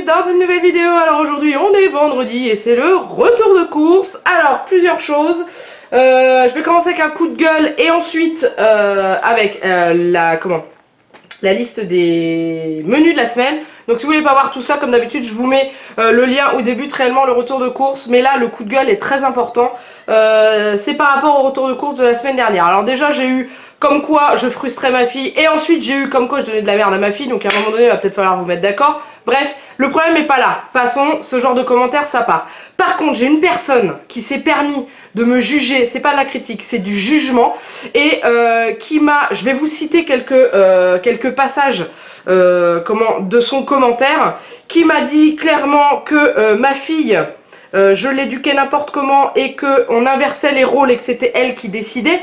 bienvenue dans une nouvelle vidéo. Alors aujourd'hui on est vendredi et c'est le retour de course. Alors plusieurs choses, je vais commencer avec un coup de gueule et ensuite avec la liste des menus de la semaine. Donc si vous voulez pas voir tout ça, comme d'habitude je vous mets le lien où débute réellement le retour de course. Mais là le coup de gueule est très important, c'est par rapport au retour de course de la semaine dernière. Alors déjà j'ai eu comme quoi je frustrais ma fille et ensuite j'ai eu comme quoi je donnais de la merde à ma fille. Donc à un moment donné il va peut-être falloir vous mettre d'accord. Bref, le problème n'est pas là. Passons, ce genre de commentaires ça part. Par contre j'ai une personne qui s'est permis de me juger, c'est pas de la critique, c'est du jugement, et qui m'a, je vais vous citer quelques passages de son commentaire, qui m'a dit clairement que ma fille, je l'éduquais n'importe comment et qu'on inversait les rôles et que c'était elle qui décidait.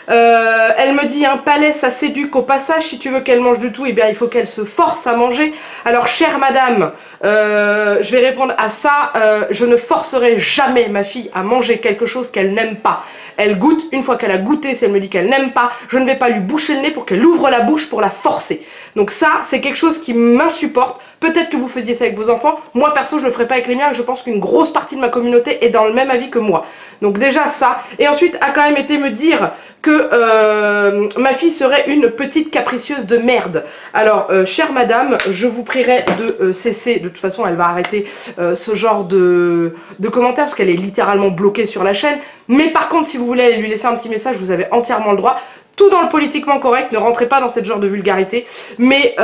Elle me dit un palais ça s'éduque au passage, si tu veux qu'elle mange du tout, eh bien il faut qu'elle se force à manger. Alors chère madame, je vais répondre à ça, je ne forcerai jamais ma fille à manger quelque chose qu'elle n'aime pas. Elle goûte, une fois qu'elle a goûté, si elle me dit qu'elle n'aime pas, je ne vais pas lui boucher le nez pour qu'elle ouvre la bouche pour la forcer. Donc ça, c'est quelque chose qui m'insupporte. Peut-être que vous faisiez ça avec vos enfants, moi perso je le ferai pas avec les miens et je pense qu'une grosse partie de ma communauté est dans le même avis que moi. Donc déjà ça, et ensuite a quand même été me dire que ma fille serait une petite capricieuse de merde. Alors chère madame, je vous prierai de cesser, de toute façon elle va arrêter ce genre de commentaires parce qu'elle est littéralement bloquée sur la chaîne. Mais par contre si vous voulez lui laisser un petit message, vous avez entièrement le droit. Tout dans le politiquement correct, ne rentrez pas dans ce genre de vulgarité. Mais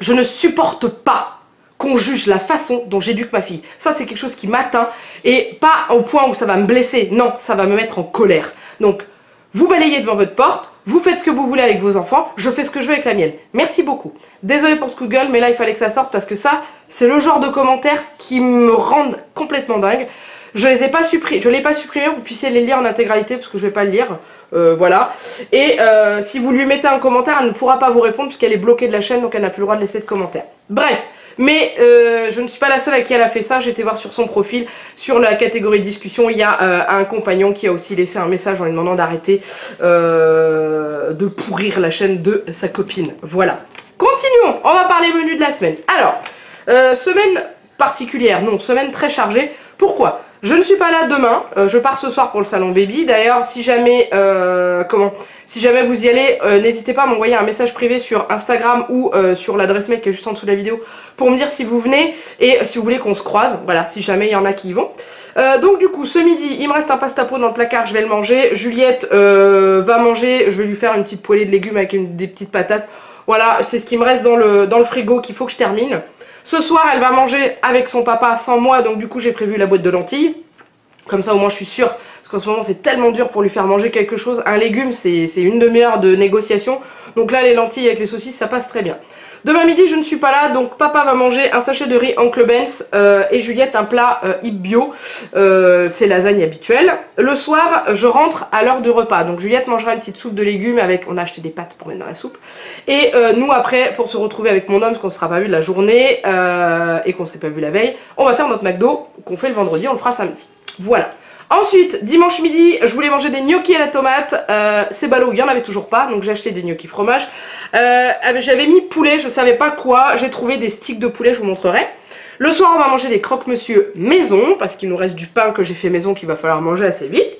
je ne supporte pas qu'on juge la façon dont j'éduque ma fille. Ça c'est quelque chose qui m'atteint et pas au point où ça va me blesser, non, ça va me mettre en colère. Donc vous balayez devant votre porte, vous faites ce que vous voulez avec vos enfants, je fais ce que je veux avec la mienne. Merci beaucoup. Désolée pour ce coup de gueule, mais là il fallait que ça sorte parce que ça, c'est le genre de commentaires qui me rendent complètement dingue. Je les ai pas supprimés, je l'ai pas supprimé pour que vous puissiez les lire en intégralité parce que je vais pas le lire. Voilà. Et si vous lui mettez un commentaire, elle ne pourra pas vous répondre puisqu'elle est bloquée de la chaîne, donc elle n'a plus le droit de laisser de commentaires. Bref, mais je ne suis pas la seule à qui elle a fait ça. J'ai été voir sur son profil, sur la catégorie discussion, il y a un compagnon qui a aussi laissé un message en lui demandant d'arrêter de pourrir la chaîne de sa copine. Voilà. Continuons, on va parler menu de la semaine. Alors, semaine particulière, non, semaine très chargée. Pourquoi ? Je ne suis pas là demain, je pars ce soir pour le salon baby. D'ailleurs, si jamais vous y allez, n'hésitez pas à m'envoyer un message privé sur Instagram ou sur l'adresse mail qui est juste en dessous de la vidéo pour me dire si vous venez et si vous voulez qu'on se croise. Voilà, si jamais il y en a qui y vont. Donc du coup, ce midi, il me reste un pasta-pot dans le placard, je vais le manger. Juliette va manger, je vais lui faire une petite poêlée de légumes avec des petites patates. Voilà, c'est ce qui me reste dans le frigo qu'il faut que je termine. Ce soir, elle va manger avec son papa sans moi, donc du coup j'ai prévu la boîte de lentilles. Comme ça au moins je suis sûre, parce qu'en ce moment c'est tellement dur pour lui faire manger quelque chose. Un légume c'est une demi-heure de négociation, donc là les lentilles avec les saucisses ça passe très bien. Demain midi je ne suis pas là, donc papa va manger un sachet de riz Oncle Ben's et Juliette un plat hip bio, c'est lasagne habituelle. Le soir je rentre à l'heure du repas, donc Juliette mangera une petite soupe de légumes avec, on a acheté des pâtes pour mettre dans la soupe. Et nous après pour se retrouver avec mon homme, parce qu'on ne sera pas vu de la journée et qu'on ne s'est pas vu la veille, on va faire notre McDo qu'on fait le vendredi, on le fera samedi. Voilà. Ensuite, dimanche midi, je voulais manger des gnocchis à la tomate. C'est ballot, il n'y en avait toujours pas, donc j'ai acheté des gnocchis fromage. J'avais mis poulet, je savais pas quoi. J'ai trouvé des sticks de poulet, je vous montrerai. Le soir, on va manger des croque-monsieur maison, parce qu'il nous reste du pain que j'ai fait maison qu'il va falloir manger assez vite.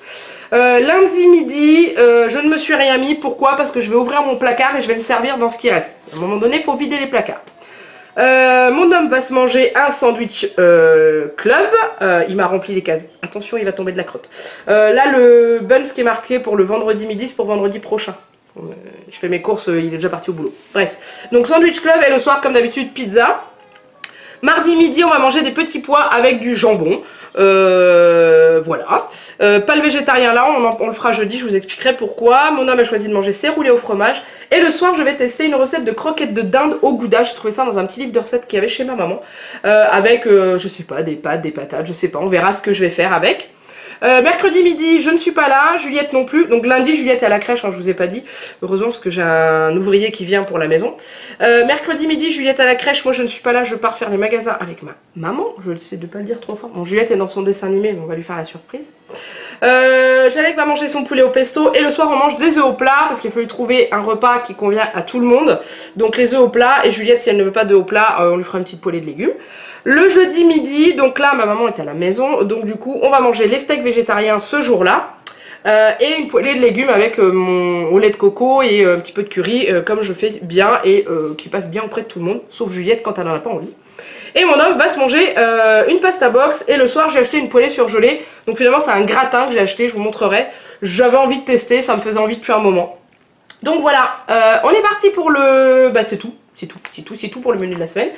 Lundi midi, je ne me suis rien mis. Pourquoi? Parce que je vais ouvrir mon placard et je vais me servir dans ce qui reste. À un moment donné, il faut vider les placards. Mon homme va se manger un sandwich club. Il m'a rempli les cases. Attention, il va tomber de la crotte. Là, le buns qui est marqué pour le vendredi midi, c'est pour vendredi prochain. Je fais mes courses, il est déjà parti au boulot. Bref. Donc sandwich club et le soir, comme d'habitude, pizza. Mardi midi, on va manger des petits pois avec du jambon. Voilà. Pas le végétarien là, on le fera jeudi, je vous expliquerai pourquoi. Mon homme a choisi de manger ses roulés au fromage. Et le soir, je vais tester une recette de croquettes de dinde au gouda. J'ai trouvé ça dans un petit livre de recettes qu'il y avait chez ma maman. Avec, je sais pas, des pâtes, des patates, je sais pas. On verra ce que je vais faire avec. Mercredi midi, je ne suis pas là, Juliette non plus. Donc lundi, Juliette est à la crèche, hein, je vous ai pas dit. Heureusement, parce que j'ai un ouvrier qui vient pour la maison. Mercredi midi, Juliette à la crèche. Moi, je ne suis pas là, je pars faire les magasins avec ma maman. Je sais de pas le dire trop fort. Bon, Juliette est dans son dessin animé, mais on va lui faire la surprise. Jalek va manger son poulet au pesto et le soir on mange des œufs au plat parce qu'il a fallu trouver un repas qui convient à tout le monde. Donc les œufs au plat et Juliette si elle ne veut pas d'œufs au plat on lui fera une petite poêlée de légumes. Le jeudi midi, donc là ma maman est à la maison donc du coup on va manger les steaks végétariens ce jour-là. Et une poêlée de légumes avec mon lait de coco et un petit peu de curry comme je fais bien et qui passe bien auprès de tout le monde sauf Juliette quand elle en a pas envie. Et mon homme va se manger une pasta box et le soir j'ai acheté une poêlée surgelée. Donc finalement c'est un gratin que j'ai acheté, je vous montrerai. J'avais envie de tester, ça me faisait envie depuis un moment. Donc voilà, on est parti pour le... Bah c'est tout pour le menu de la semaine.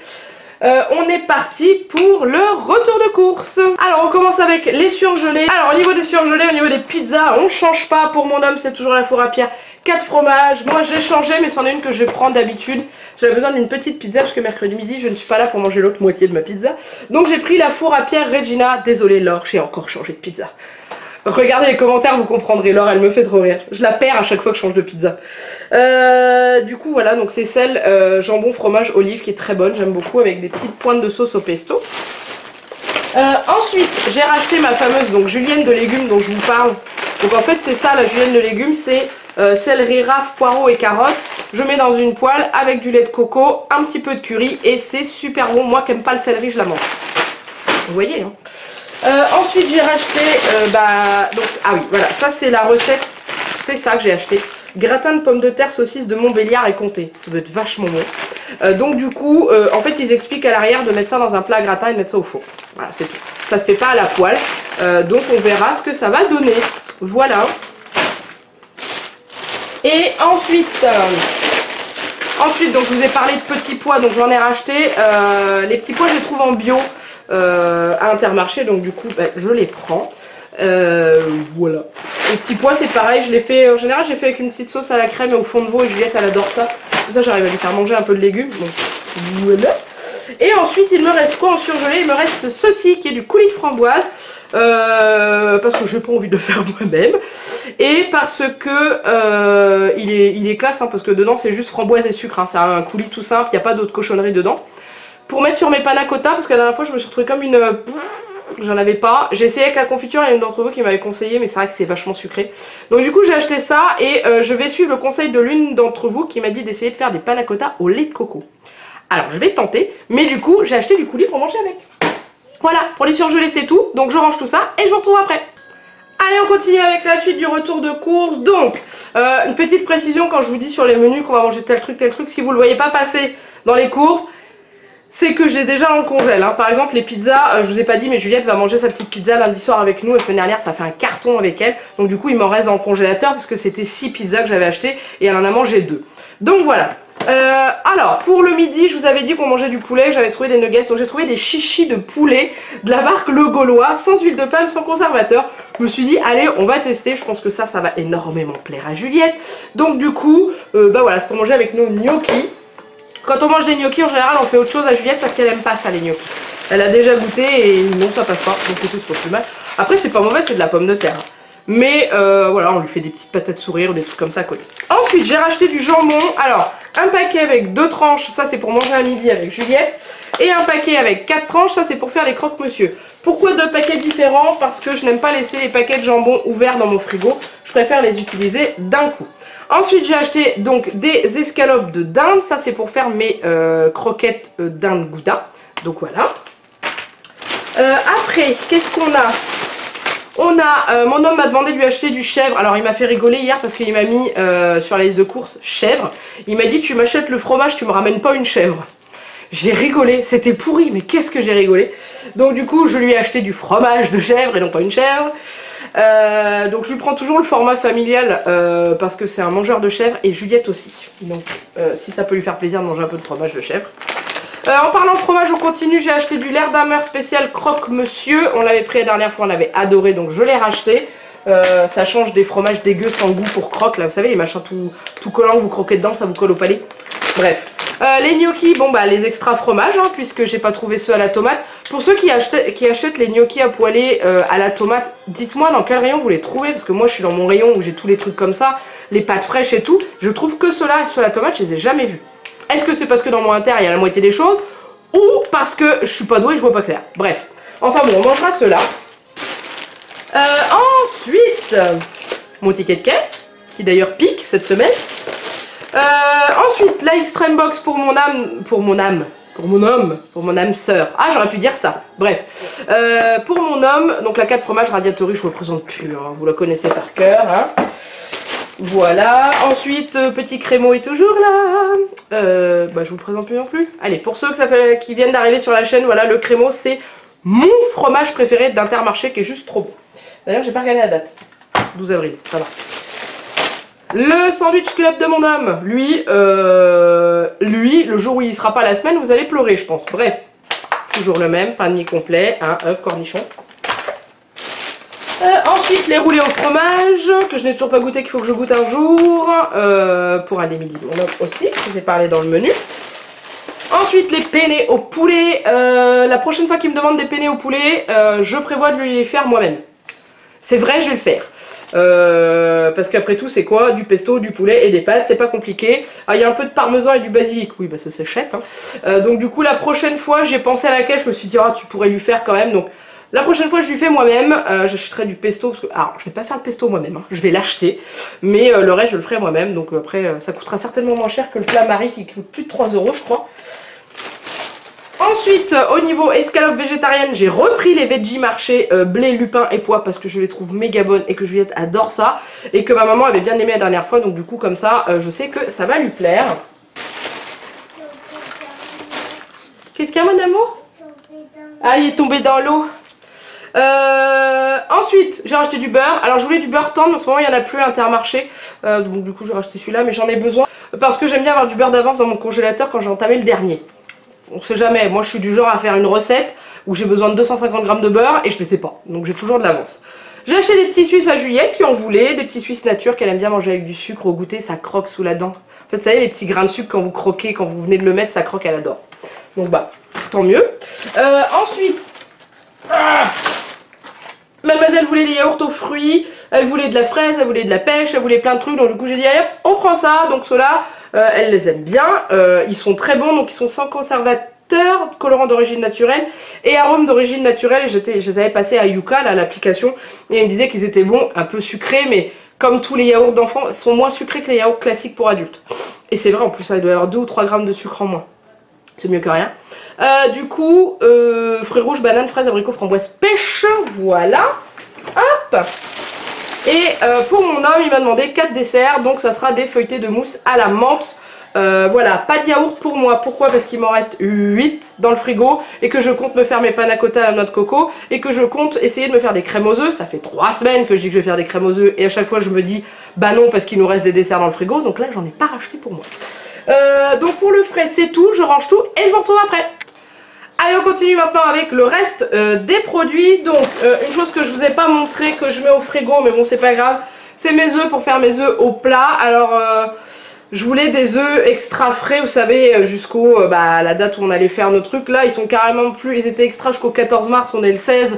On est parti pour le retour de course. Alors on commence avec les surgelés. Alors au niveau des surgelés, au niveau des pizzas, on change pas. Pour mon homme c'est toujours la four à pierre 4 fromages. Moi j'ai changé mais c'en est une que je prends d'habitude. J'avais besoin d'une petite pizza parce que mercredi midi je ne suis pas là pour manger l'autre moitié de ma pizza. Donc j'ai pris la four à pierre Regina. Désolée Laure, j'ai encore changé de pizza. Regardez les commentaires, vous comprendrez. Laure, elle me fait trop rire. Je la perds à chaque fois que je change de pizza. Du coup, voilà, donc c'est celle jambon, fromage, olive qui est très bonne. J'aime beaucoup avec des petites pointes de sauce au pesto. Ensuite, j'ai racheté ma fameuse donc julienne de légumes dont je vous parle. Donc en fait, c'est ça la julienne de légumes, c'est céleri, raf, poireaux et carottes. Je mets dans une poêle avec du lait de coco, un petit peu de curry et c'est super bon. Moi qui n'aime pas le céleri, je la mange. Vous voyez, hein. Ensuite j'ai racheté donc, ah oui voilà ça c'est la recette, c'est ça que j'ai acheté, gratin de pommes de terre saucisse de Montbéliard et comté, ça doit être vachement bon. Donc du coup en fait ils expliquent à l'arrière de mettre ça dans un plat à gratin et de mettre ça au four, voilà c'est tout, ça se fait pas à la poêle, donc on verra ce que ça va donner, voilà. Et ensuite donc je vous ai parlé de petits pois, donc j'en ai racheté, les petits pois je les trouve en bio à Intermarché, donc du coup je les prends, voilà. Les petits pois c'est pareil, je les fais, en général j'ai fait avec une petite sauce à la crème et au fond de veau et Juliette elle adore ça, comme ça j'arrive à lui faire manger un peu de légumes, donc voilà. Et ensuite il me reste quoi en surgelé? Il me reste ceci qui est du coulis de framboise, parce que j'ai pas envie de le faire moi-même et parce que il est classe hein, parce que dedans c'est juste framboise et sucre, hein. C'est un coulis tout simple, il n'y a pas d'autre cochonnerie dedans. Pour mettre sur mes panna cotta, parce que la dernière fois je me suis retrouvée comme une... J'en avais pas. J'ai essayé avec la confiture, il y a une d'entre vous qui m'avait conseillé, mais c'est vrai que c'est vachement sucré. Donc du coup j'ai acheté ça et je vais suivre le conseil de l'une d'entre vous qui m'a dit d'essayer de faire des panna cotta au lait de coco. Alors je vais tenter, mais du coup j'ai acheté du coulis pour manger avec. Voilà, pour les surgelés c'est tout, donc je range tout ça et je vous retrouve après. Allez, on continue avec la suite du retour de course. Donc, une petite précision quand je vous dis sur les menus qu'on va manger tel truc, si vous le voyez pas passer dans les courses, c'est que j'ai déjà dans le congèle, hein. Par exemple les pizzas, je vous ai pas dit mais Juliette va manger sa petite pizza lundi soir avec nous. La semaine dernière ça a fait un carton avec elle. Donc du coup il m'en reste dans le congélateur parce que c'était 6 pizzas que j'avais achetées et elle en a mangé 2. Donc voilà. Alors pour le midi je vous avais dit qu'on mangeait du poulet, j'avais trouvé des nuggets. Donc j'ai trouvé des chichis de poulet de la marque Le Gaulois, sans huile de palme, sans conservateur. Je me suis dit allez on va tester, je pense que ça va énormément plaire à Juliette. Donc du coup voilà, c'est pour manger avec nos gnocchis. Quand on mange des gnocchis, en général, on fait autre chose à Juliette parce qu'elle aime pas ça, les gnocchis. Elle a déjà goûté et non, ça passe pas. Donc, c'est pas plus mal. Après, c'est pas mauvais, c'est de la pomme de terre. Mais voilà, on lui fait des petites patates sourires ou des trucs comme ça à côté. Ensuite, j'ai racheté du jambon. Alors, un paquet avec 2 tranches, ça c'est pour manger à midi avec Juliette. Et un paquet avec 4 tranches, ça c'est pour faire les croque-monsieur. Pourquoi 2 paquets différents? Parce que je n'aime pas laisser les paquets de jambon ouverts dans mon frigo. Je préfère les utiliser d'un coup. Ensuite j'ai acheté donc des escalopes de dinde, ça c'est pour faire mes croquettes dinde gouda, donc voilà. Après qu'est-ce qu'on a? On a, mon homme m'a demandé de lui acheter du chèvre, alors il m'a fait rigoler hier parce qu'il m'a mis sur la liste de courses chèvre, il m'a dit tu m'achètes le fromage, tu me ramènes pas une chèvre. J'ai rigolé, c'était pourri, mais qu'est-ce que j'ai rigolé. Donc du coup je lui ai acheté du fromage de chèvre et non pas une chèvre. Donc je lui prends toujours le format familial parce que c'est un mangeur de chèvre et Juliette aussi. Donc si ça peut lui faire plaisir de manger un peu de fromage de chèvre. En parlant de fromage, on continue, j'ai acheté du Lairdamer spécial croque-monsieur. On l'avait pris la dernière fois, on l'avait adoré, donc je l'ai racheté. Ça change des fromages dégueux sans goût pour croque, là vous savez les machins tout collants que vous croquez dedans, ça vous colle au palais. Bref. Les gnocchis, bon bah les extra fromages hein, puisque j'ai pas trouvé ceux à la tomate. Pour ceux qui achètent les gnocchis à poêler à la tomate, dites-moi dans quel rayon vous les trouvez. Parce que moi je suis dans mon rayon où j'ai tous les trucs comme ça, les pâtes fraîches et tout. Je trouve que ceux-là sur la tomate je les ai jamais vus. Est-ce que c'est parce que dans mon inter il y a la moitié des choses? Ou parce que je suis pas douée et je vois pas clair? Bref, enfin bon on mangera ceux-là. Ensuite Ensuite, mon ticket de caisse, qui d'ailleurs pique cette semaine. Ensuite, la Extreme Box pour mon âme, pour mon âme sœur. Ah, j'aurais pu dire ça. Bref, pour mon homme, donc la 4 fromage radiatorie, je vous le présente plus, hein, vous la connaissez par cœur. Hein. Voilà. Ensuite, petit crémeau est toujours là. Bah, je vous le présente plus non plus. Allez, pour ceux qui viennent d'arriver sur la chaîne, voilà, le crémeau, c'est mon fromage préféré d'Intermarché qui est juste trop bon. D'ailleurs, j'ai pas regardé la date. 12 avril, ça va. Le sandwich club de mon homme, lui, le jour où il sera pas la semaine, vous allez pleurer, je pense. Bref, toujours le même, pain de mie complet, un œuf, cornichon. Ensuite, les roulés au fromage, que je n'ai toujours pas goûté, qu'il faut que je goûte un jour, pour un des midis de mon homme aussi, je vais parler dans le menu. Ensuite, les penne au poulet. La prochaine fois qu'il me demande des penne au poulet, je prévois de lui les faire moi-même. C'est vrai, je vais le faire. Parce qu'après tout, c'est quoi? Du pesto, du poulet et des pâtes, c'est pas compliqué. Ah, il y a un peu de parmesan et du basilic. Oui, bah ça s'achète. Hein. Donc du coup, la prochaine fois, j'ai pensé à laquelle je me suis dit, ah, tu pourrais lui faire quand même. Donc la prochaine fois, je lui fais moi-même. J'achèterai du pesto. Parce que, alors, je vais pas faire le pesto moi-même. Hein. Je vais l'acheter. Mais le reste, je le ferai moi-même. Donc après, ça coûtera certainement moins cher que le plat Marie qui coûte plus de 3 €, je crois. Ensuite, au niveau escalope végétarienne, j'ai repris les veggie marché blé, lupin et pois parce que je les trouve méga bonnes et que Juliette adore ça et que ma maman avait bien aimé la dernière fois, donc du coup comme ça, je sais que ça va lui plaire. Qu'est-ce qu'il y a, mon amour? Ah, il est tombé dans l'eau. Ensuite, j'ai racheté du beurre. Alors je voulais du beurre tendre, mais en ce moment il n'y en a plus à Intermarché, donc du coup j'ai racheté celui-là, mais j'en ai besoin parce que j'aime bien avoir du beurre d'avance dans mon congélateur quand j'ai entamé le dernier. On sait jamais, moi je suis du genre à faire une recette où j'ai besoin de 250 g de beurre et je les sais pas, donc j'ai toujours de l'avance. J'ai acheté des petits Suisses à Juliette qui en voulait, des petits Suisses nature qu'elle aime bien manger avec du sucre au goûter, ça croque sous la dent. En fait, vous savez, les petits grains de sucre quand vous croquez, quand vous venez de le mettre, ça croque, elle adore. Donc bah, tant mieux. Ensuite, Mademoiselle voulait des yaourts aux fruits, elle voulait de la fraise, elle voulait de la pêche, elle voulait plein de trucs, donc du coup j'ai dit allez, on prend ça, donc ceux-là. Elle les aime bien, ils sont très bons, donc ils sont sans conservateur, colorant d'origine naturelle et arôme d'origine naturelle. Et je les avais passés à Yuka, là, l'application, et elle me disait qu'ils étaient bons, un peu sucrés, mais comme tous les yaourts d'enfants, sont moins sucrés que les yaourts classiques pour adultes. Et c'est vrai, en plus, ça doit y avoir 2 ou 3 grammes de sucre en moins. C'est mieux que rien. Du coup, fruits rouges, bananes, fraises, abricots, framboises, pêche, voilà. Hop. Et pour mon homme, il m'a demandé 4 desserts, donc ça sera des feuilletés de mousse à la menthe. Voilà, pas de yaourt pour moi. Pourquoi? Parce qu'il m'en reste 8 dans le frigo et que je compte me faire mes panna cotta à la noix de coco et que je compte essayer de me faire des crèmes aux œufs. Ça fait 3 semaines que je dis que je vais faire des crèmes aux œufs et à chaque fois je me dis bah non parce qu'il nous reste des desserts dans le frigo. Donc là, j'en ai pas racheté pour moi. Donc pour le frais, c'est tout. Je range tout et je vous retrouve après. Allez, on continue maintenant avec le reste des produits. Donc, une chose que je vous ai pas montré, que je mets au frigo, mais bon, c'est pas grave, c'est mes œufs pour faire mes œufs au plat. Alors, je voulais des œufs extra frais, vous savez, jusqu'au la date où on allait faire nos trucs. Là, ils sont carrément plus, ils étaient extra jusqu'au 14 mars, on est le 16.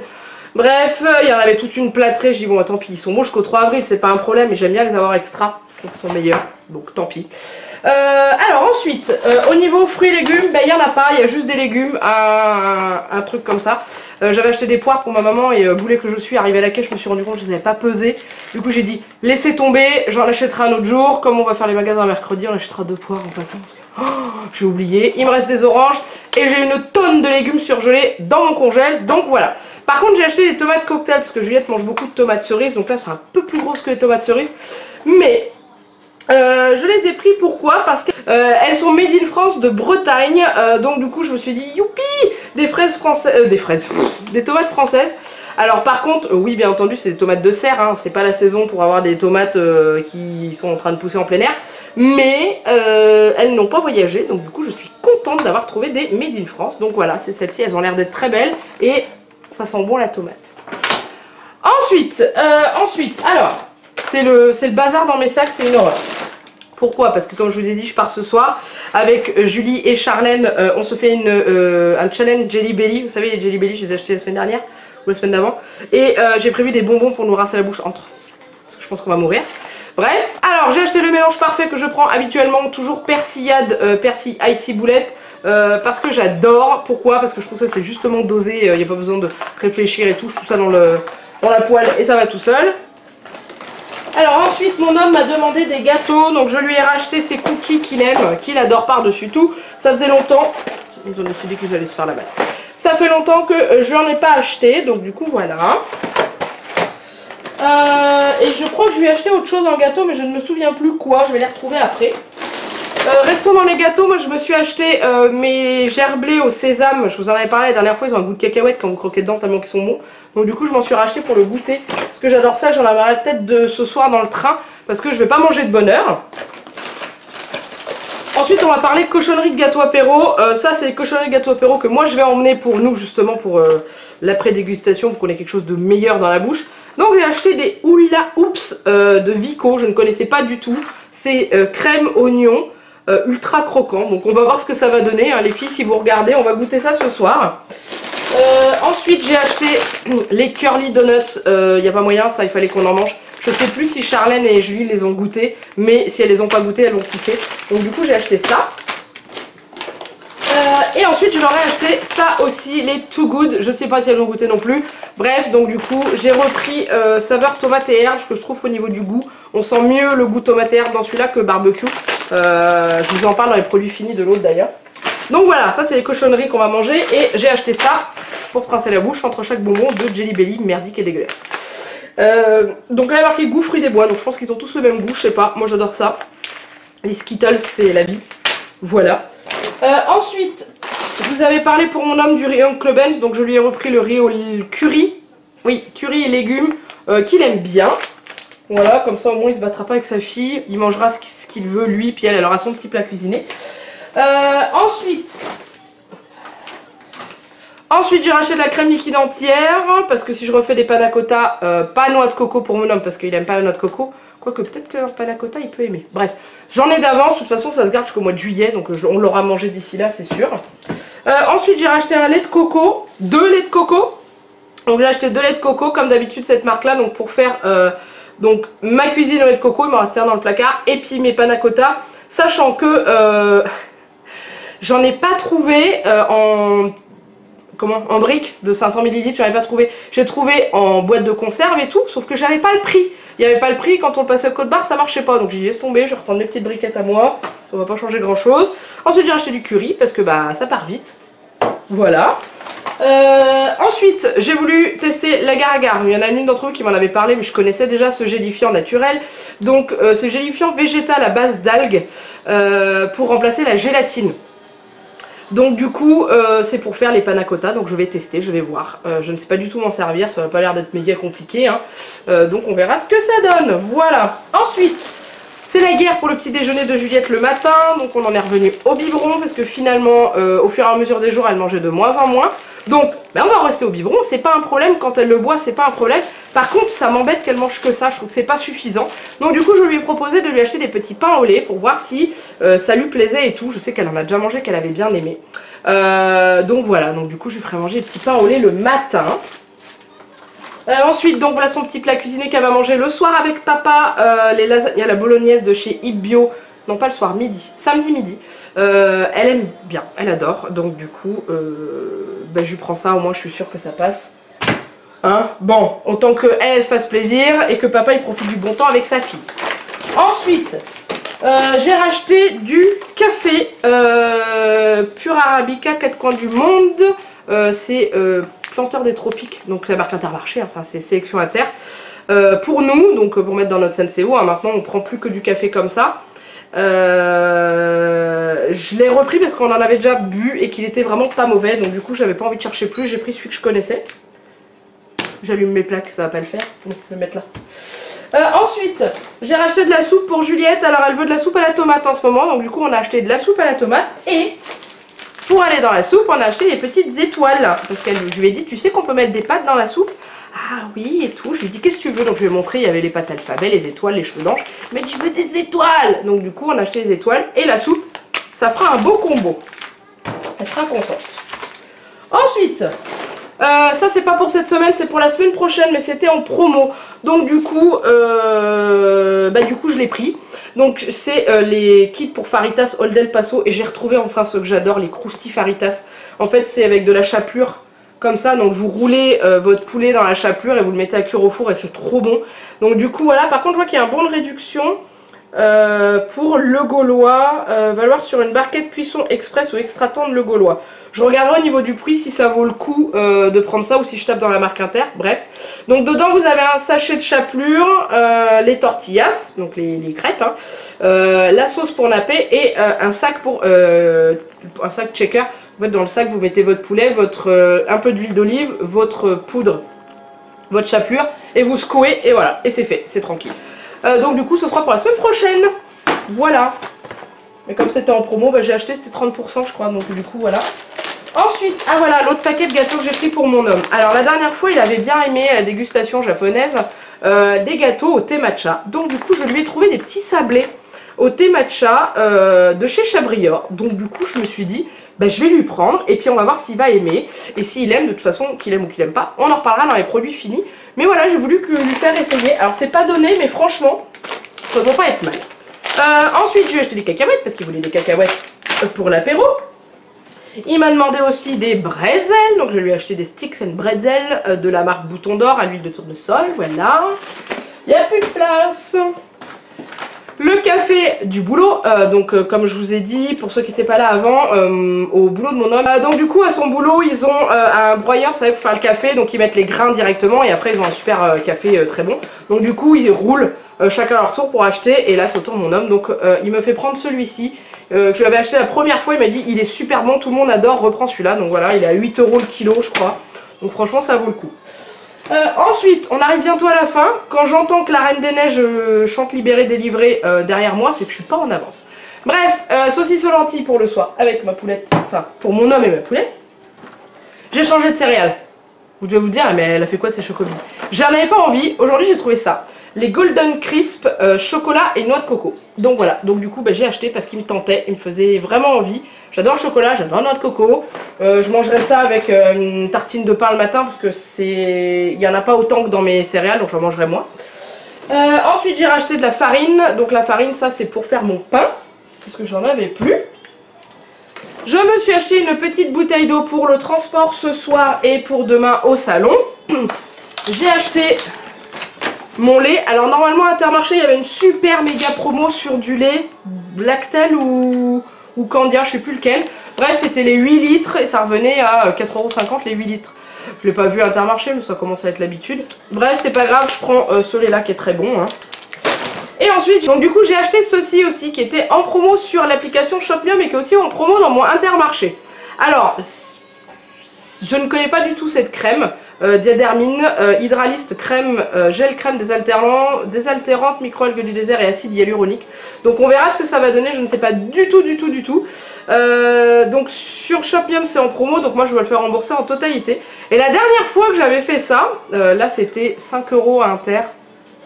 Bref, il y en avait toute une plâtrée. J'ai dit, bon, tant pis, ils sont bons jusqu'au 3 avril, c'est pas un problème, mais j'aime bien les avoir extra, donc ils sont meilleurs, donc tant pis. Alors ensuite, au niveau fruits et légumes, il n'y en a pas, il y a juste des légumes, un truc comme ça. J'avais acheté des poires pour ma maman et boulet que je suis, arrivé à la caisse, je me suis rendu compte que je ne les avais pas pesées. Du coup j'ai dit, laissez tomber, j'en achèterai un autre jour. Comme on va faire les magasins mercredi, on achètera 2 poires en passant. J'ai oublié, il me reste des oranges et j'ai une tonne de légumes surgelés dans mon congèle, donc voilà. Par contre j'ai acheté des tomates cocktail parce que Juliette mange beaucoup de tomates cerises, donc là elles sont un peu plus grosses que les tomates cerises. Mais... je les ai pris pourquoi? Parce qu'elles sont made in France de Bretagne, donc du coup je me suis dit youpi, des fraises françaises, des tomates françaises. Alors par contre, oui bien entendu c'est des tomates de serre, hein, c'est pas la saison pour avoir des tomates qui sont en train de pousser en plein air, mais elles n'ont pas voyagé, donc du coup je suis contente d'avoir trouvé des made in France. Donc voilà, c'est celles-ci, elles ont l'air d'être très belles et ça sent bon la tomate. Ensuite, alors... c'est le bazar dans mes sacs, c'est une horreur. Pourquoi? Parce que comme je vous ai dit, je pars ce soir avec Julie et Charlène. On se fait un challenge Jelly Belly. Vous savez, les Jelly Belly, je les ai achetés la semaine dernière ou la semaine d'avant. Et j'ai prévu des bonbons pour nous rincer la bouche entre. Parce que je pense qu'on va mourir. Bref, alors j'ai acheté le mélange parfait que je prends habituellement. Toujours persillade, persil icy boulette. Parce que j'adore. Pourquoi? Parce que je trouve ça c'est justement dosé. Il n'y a pas besoin de réfléchir et tout. Je trouve ça dans la poêle et ça va tout seul. Alors ensuite, mon homme m'a demandé des gâteaux, donc je lui ai racheté ces cookies qu'il aime, qu'il adore par-dessus tout. Ça faisait longtemps, ils ont décidé qu'ils allaient se faire la balle. Ça fait longtemps que je n'en ai pas acheté, donc du coup voilà. Et je crois que je lui ai acheté autre chose en gâteau, mais je ne me souviens plus quoi, je vais les retrouver après. Restons dans les gâteaux, moi je me suis acheté mes gerblés au sésame, je vous en avais parlé la dernière fois, ils ont un goût de cacahuète quand vous croquez dedans tellement qu'ils sont bons. Donc du coup je m'en suis racheté pour le goûter, parce que j'adore ça, j'en avais peut-être de ce soir dans le train, parce que je vais pas manger de bonne heure. Ensuite on va parler cochonnerie de gâteau apéro, ça c'est les cochonneries de gâteau apéro que moi je vais emmener pour nous justement pour l'après-dégustation, pour qu'on ait quelque chose de meilleur dans la bouche. Donc j'ai acheté des Hula Hoops de Vico, je ne connaissais pas du tout, c'est crème oignon. Ultra croquant, donc on va voir ce que ça va donner hein, les filles, si vous regardez, on va goûter ça ce soir. Ensuite j'ai acheté les Curly Donuts, il n'y a pas moyen, ça il fallait qu'on en mange. Je sais plus si Charlène et Julie les ont goûtés, mais si elles les ont pas goûtés, elles vont kiffer. Donc du coup j'ai acheté ça. Et ensuite je leur ai acheté ça aussi, les Too Good, je sais pas si elles ont goûté non plus. Bref, donc du coup j'ai repris saveur tomate et herbe, parce que je trouve qu'au niveau du goût, on sent mieux le goût tomate et herbe dans celui-là que barbecue. Je vous en parle dans les produits finis de l'autre d'ailleurs. Donc voilà, ça c'est les cochonneries qu'on va manger, et j'ai acheté ça pour se rincer la bouche entre chaque bonbon de Jelly Belly, merdique et dégueulasse. Donc là il y a marqué goût fruits des bois, donc je pense qu'ils ont tous le même goût, je sais pas, moi j'adore ça. Les Skittles c'est la vie, voilà. Ensuite, je vous avais parlé pour mon homme du riz Uncle Ben's, donc je lui ai repris le riz au curry, oui, curry et légumes, qu'il aime bien. Voilà, comme ça au moins il se battra pas avec sa fille, il mangera ce qu'il veut lui, puis elle aura son petit plat cuisiné. Ensuite j'ai racheté de la crème liquide entière, parce que si je refais des panna cotta, pas noix de coco pour mon homme, parce qu'il aime pas la noix de coco. Quoique peut-être que panna cotta il peut aimer. Bref, j'en ai d'avance, de toute façon ça se garde jusqu'au mois de juillet, donc on l'aura mangé d'ici là c'est sûr. Ensuite j'ai racheté un lait de coco, 2 laits de coco. Donc j'ai acheté 2 laits de coco comme d'habitude cette marque là, donc pour faire donc ma cuisine au lait de coco, il m'en restait un dans le placard, et puis mes panna cotta, sachant que j'en ai pas trouvé en briques de 500 ml, j'en ai pas trouvé. J'ai trouvé en boîte de conserve et tout, sauf que j'avais pas le prix. Il n'y avait pas le prix, quand on le passait au code barre ça marchait pas, donc j'ai dit laisse tomber, je vais reprendre mes petites briquettes à moi, ça va pas changer grand chose. Ensuite j'ai acheté du curry parce que bah ça part vite, voilà. Ensuite j'ai voulu tester l'agar-agar, il y en a une d'entre vous qui m'en avait parlé, mais je connaissais déjà ce gélifiant naturel, donc c'est gélifiant végétal à base d'algues pour remplacer la gélatine. Donc du coup c'est pour faire les panna cotta, donc je vais tester, je vais voir. Je ne sais pas du tout m'en servir, ça n'a pas l'air d'être méga compliqué hein. Donc on verra ce que ça donne, voilà. Ensuite c'est la guerre pour le petit déjeuner de Juliette le matin, donc on en est revenu au biberon, parce que finalement au fur et à mesure des jours elle mangeait de moins en moins. Donc ben, on va rester au biberon, c'est pas un problème, quand elle le boit c'est pas un problème. Par contre ça m'embête qu'elle mange que ça, je trouve que c'est pas suffisant. Donc du coup je lui ai proposé de lui acheter des petits pains au lait pour voir si ça lui plaisait et tout. Je sais qu'elle en a déjà mangé, qu'elle avait bien aimé. Donc voilà, donc du coup je lui ferai manger des petits pains au lait le matin. Ensuite donc voilà son petit plat cuisiné qu'elle va manger le soir avec papa, les lasagnes à la bolognaise de chez Ibio. Non pas le soir, midi, samedi midi. Elle aime bien, elle adore, donc du coup ben, je lui prends ça, au moins je suis sûre que ça passe. Hein, bon, autant qu'elle se fasse plaisir et que papa il profite du bon temps avec sa fille. Ensuite j'ai racheté du café Pure Arabica 4 coins du monde. C'est Planteur des Tropiques, donc la marque Intermarché, enfin c'est Sélection Inter. Pour nous, donc pour mettre dans notre Senseo, hein, maintenant on prend plus que du café comme ça. Je l'ai repris parce qu'on en avait déjà bu et qu'il était vraiment pas mauvais, donc du coup j'avais pas envie de chercher plus, j'ai pris celui que je connaissais. J'allume mes plaques, ça va pas le faire, donc je vais le mettre là. Ensuite, j'ai racheté de la soupe pour Juliette, alors elle veut de la soupe à la tomate en ce moment, donc du coup on a acheté de la soupe à la tomate, et pour aller dans la soupe on a acheté des petites étoiles, parce que je lui ai dit tu sais qu'on peut mettre des pâtes dans la soupe? Ah oui et tout, je lui ai dit qu'est-ce que tu veux, donc je lui ai montré, il y avait les pâtes alphabet, les étoiles, les cheveux d'ange, mais tu veux des étoiles, donc du coup on a acheté des étoiles et la soupe, ça fera un beau combo, elle sera contente. Ensuite ça c'est pas pour cette semaine, c'est pour la semaine prochaine, mais c'était en promo, donc du coup je l'ai pris. Donc c'est les kits pour Faritas Old El Paso, et j'ai retrouvé enfin ce que j'adore, les Krusty Faritas. En fait c'est avec de la chapelure comme ça. Donc vous roulez votre poulet dans la chapelure et vous le mettez à cuire au four et c'est trop bon. Donc du coup voilà, par contre je vois qu'il y a un bon de réduction pour le Gaulois, valoir sur une barquette cuisson express ou extra tendre le Gaulois. Je regarderai au niveau du prix si ça vaut le coup de prendre ça ou si je tape dans la marque Inter, bref. Donc dedans vous avez un sachet de chapelure, les tortillas, donc les crêpes, hein, la sauce pour napper et un sac pour un sac checker. En fait dans le sac vous mettez votre poulet, un peu d'huile d'olive, votre poudre, votre chapelure et vous secouez et voilà, et c'est fait, c'est tranquille. Donc du coup ce sera pour la semaine prochaine. Voilà. Mais comme c'était en promo, bah, j'ai acheté, c'était 30% je crois, donc du coup voilà. Ensuite, ah voilà, l'autre paquet de gâteaux que j'ai pris pour mon homme. Alors la dernière fois, il avait bien aimé la dégustation japonaise des gâteaux au thé matcha. Donc du coup, je lui ai trouvé des petits sablés au thé matcha de chez Chabrior. Donc du coup, je me suis dit, bah, je vais lui prendre et puis on va voir s'il va aimer. Et s'il aime, de toute façon, qu'il aime ou qu'il aime pas, on en reparlera dans les produits finis. Mais voilà, j'ai voulu lui faire essayer. Alors c'est pas donné, mais franchement, ça doit pas être mal. Ensuite, je lui ai acheté des cacahuètes parce qu'il voulait des cacahuètes pour l'apéro. Il m'a demandé aussi des bretzels, donc je lui ai acheté des sticks and bretzels de la marque Bouton d'Or à l'huile de tournesol, voilà. Il n'y a plus de place. Le café du boulot, comme je vous ai dit, pour ceux qui n'étaient pas là avant, au boulot de mon homme. Donc du coup, à son boulot, ils ont un broyeur, vous savez, pour faire le café, donc ils mettent les grains directement et après ils ont un super café très bon. Donc du coup, ils roulent chacun à leur tour pour acheter et là c'est au tour de mon homme, donc il me fait prendre celui-ci. Que je l'avais acheté la première fois, il m'a dit il est super bon, tout le monde adore, reprends celui-là. Donc voilà, il est à 8 € le kilo je crois. Donc franchement ça vaut le coup. Ensuite, on arrive bientôt à la fin. Quand j'entends que la Reine des Neiges chante libérée, délivrée derrière moi, c'est que je suis pas en avance. Bref, saucisse aux lentilles pour le soir avec ma poulette, enfin pour mon homme et ma poulette. J'ai changé de céréales. Vous devez vous dire, mais elle a fait quoi de ces chocobis? J'en avais pas envie, aujourd'hui j'ai trouvé ça. Les Golden Crisp chocolat et noix de coco. Donc voilà, donc du coup bah, j'ai acheté parce qu'il me tentait, il me faisait vraiment envie. J'adore le chocolat, j'adore la noix de coco. Je mangerai ça avec une tartine de pain le matin parce que il n'y en a pas autant que dans mes céréales, donc j'en mangerai moins. Ensuite j'ai racheté de la farine, donc la farine ça c'est pour faire mon pain, parce que j'en avais plus. Je me suis acheté une petite bouteille d'eau pour le transport ce soir et pour demain au salon. J'ai acheté mon lait. Alors normalement à Intermarché il y avait une super méga promo sur du lait Lactel ou Candia, je sais plus lequel. Bref c'était les 8 litres et ça revenait à 4,50 € les 8 litres. Je l'ai pas vu à Intermarché mais ça commence à être l'habitude. Bref c'est pas grave, je prends ce lait là qui est très bon. Hein. Et ensuite, donc du coup j'ai acheté ceci aussi qui était en promo sur l'application Shopmium mais qui est aussi en promo dans mon Intermarché. Alors, je ne connais pas du tout cette crème. Diadermine, Hydraliste crème, gel crème désaltérante, microalgues du désert et acide hyaluronique. Donc on verra ce que ça va donner, je ne sais pas du tout. Donc sur Shopmium c'est en promo, donc moi je vais le faire rembourser en totalité. Et la dernière fois que j'avais fait ça, là c'était 5 € à Inter.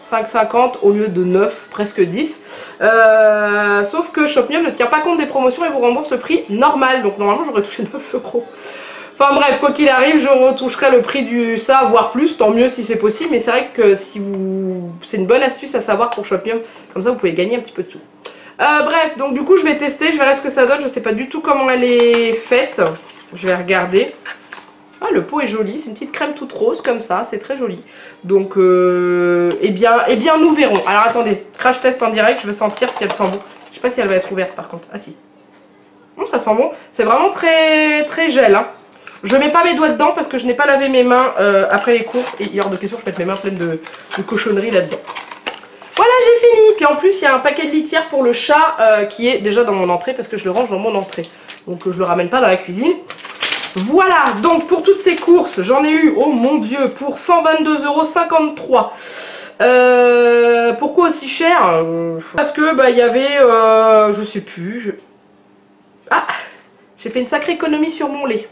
5,50 au lieu de 9, presque 10. Sauf que Shopmium ne tient pas compte des promotions et vous rembourse le prix normal. Donc normalement j'aurais touché 9 €. Enfin bref, quoi qu'il arrive, je retoucherai le prix du ça, voire plus, tant mieux si c'est possible. Mais c'est vrai que si vous... c'est une bonne astuce à savoir pour Shopmium. Comme ça vous pouvez gagner un petit peu de sous. Bref, donc du coup je vais tester, je verrai ce que ça donne. Je sais pas du tout comment elle est faite. Je vais regarder. Ah, le pot est joli, c'est une petite crème toute rose comme ça, c'est très joli. Donc, eh bien, nous verrons. Alors attendez, crash test en direct, je veux sentir si elle sent bon. Je sais pas si elle va être ouverte par contre. Ah si. Ça sent bon. C'est vraiment très très gel. Hein. Je mets pas mes doigts dedans parce que je n'ai pas lavé mes mains après les courses. Et il y a hors de question, je mette mes mains pleines de cochonneries là-dedans. Voilà, j'ai fini. Puis en plus, il y a un paquet de litière pour le chat qui est déjà dans mon entrée parce que je le range dans mon entrée. Donc je le ramène pas dans la cuisine. Voilà, donc pour toutes ces courses, j'en ai eu, oh mon dieu, pour 122,53 €. Pourquoi aussi cher? Parce que bah il y avait, je sais plus, ah, j'ai fait une sacrée économie sur mon lait.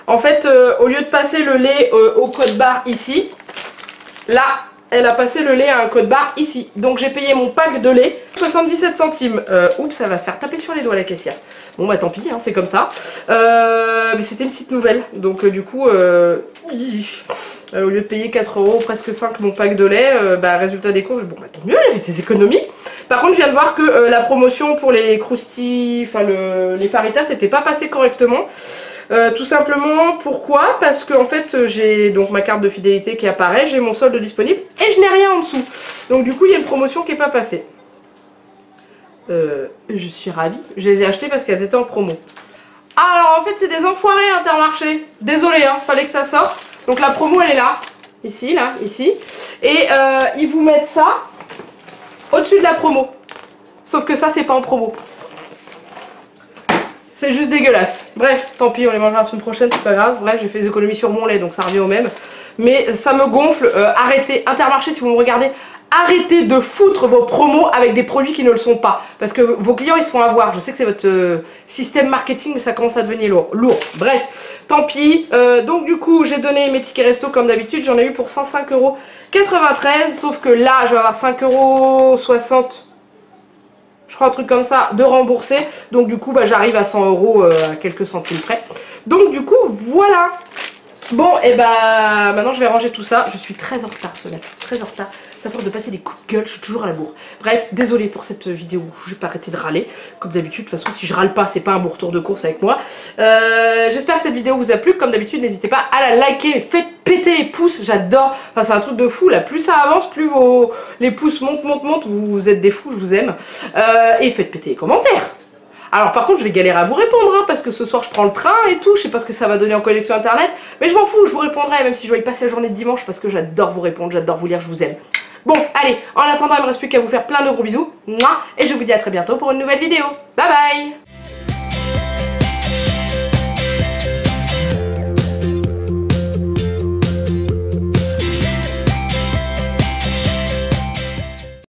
En fait, au lieu de passer le lait au code barre ici, là, elle a passé le lait à un code barre ici. Donc j'ai payé mon pack de lait 77 centimes. Oups, ça va se faire taper sur les doigts la caissière. Bon bah tant pis, hein, c'est comme ça. Mais c'était une petite nouvelle. Donc du coup, au lieu de payer 4 € presque 5 mon pack de lait, bah résultat des courses, bon bah tant mieux, j'avais des économies. Par contre je viens de voir que la promotion pour les croustilles, enfin les faritas n'était pas passée correctement. Tout simplement, pourquoi? Parce que en fait j'ai donc ma carte de fidélité qui apparaît, j'ai mon solde disponible et je n'ai rien en dessous. Donc du coup il y a une promotion qui n'est pas passée. Je suis ravie, je les ai achetées parce qu'elles étaient en promo. Alors en fait c'est des enfoirés Intermarché. Désolé hein, fallait que ça sorte. Donc la promo elle est là, ici, et ils vous mettent ça au-dessus de la promo. Sauf que ça c'est pas en promo. C'est juste dégueulasse. Bref, tant pis, on les mangera la semaine prochaine, c'est pas grave. Bref, j'ai fait des économies sur mon lait, donc ça revient au même. Mais ça me gonfle. Arrêtez, Intermarché, si vous me regardez, arrêtez de foutre vos promos avec des produits qui ne le sont pas. Parce que vos clients, ils se font avoir. Je sais que c'est votre système marketing, mais ça commence à devenir lourd. Bref, tant pis. Donc du coup, j'ai donné mes tickets resto comme d'habitude. J'en ai eu pour 105,93 €. Sauf que là, je vais avoir 5,60 €. Je crois un truc comme ça, de rembourser. Donc du coup, bah, j'arrive à 100 € à quelques centimes près. Donc du coup, voilà. Bon, et bah maintenant je vais ranger tout ça. Je suis très en retard ce matin, très en retard. Ça force de passer des coups de gueule, je suis toujours à la bourre. Bref, désolée pour cette vidéo, je vais pas arrêter de râler. Comme d'habitude, de toute façon, si je râle pas, c'est pas un beau retour de course avec moi. J'espère que cette vidéo vous a plu. Comme d'habitude, n'hésitez pas à la liker. Faites péter les pouces, j'adore. Enfin, c'est un truc de fou. Là, plus ça avance, plus les pouces montent. Vous êtes des fous, je vous aime. Et faites péter les commentaires. Alors par contre je vais galérer à vous répondre hein, parce que ce soir je prends le train et tout, je sais pas ce que ça va donner en connexion internet, mais je m'en fous, je vous répondrai même si je dois y passer la journée de dimanche parce que j'adore vous répondre, j'adore vous lire, je vous aime. Bon allez, en attendant il me reste plus qu'à vous faire plein de gros bisous, et je vous dis à très bientôt pour une nouvelle vidéo. Bye bye.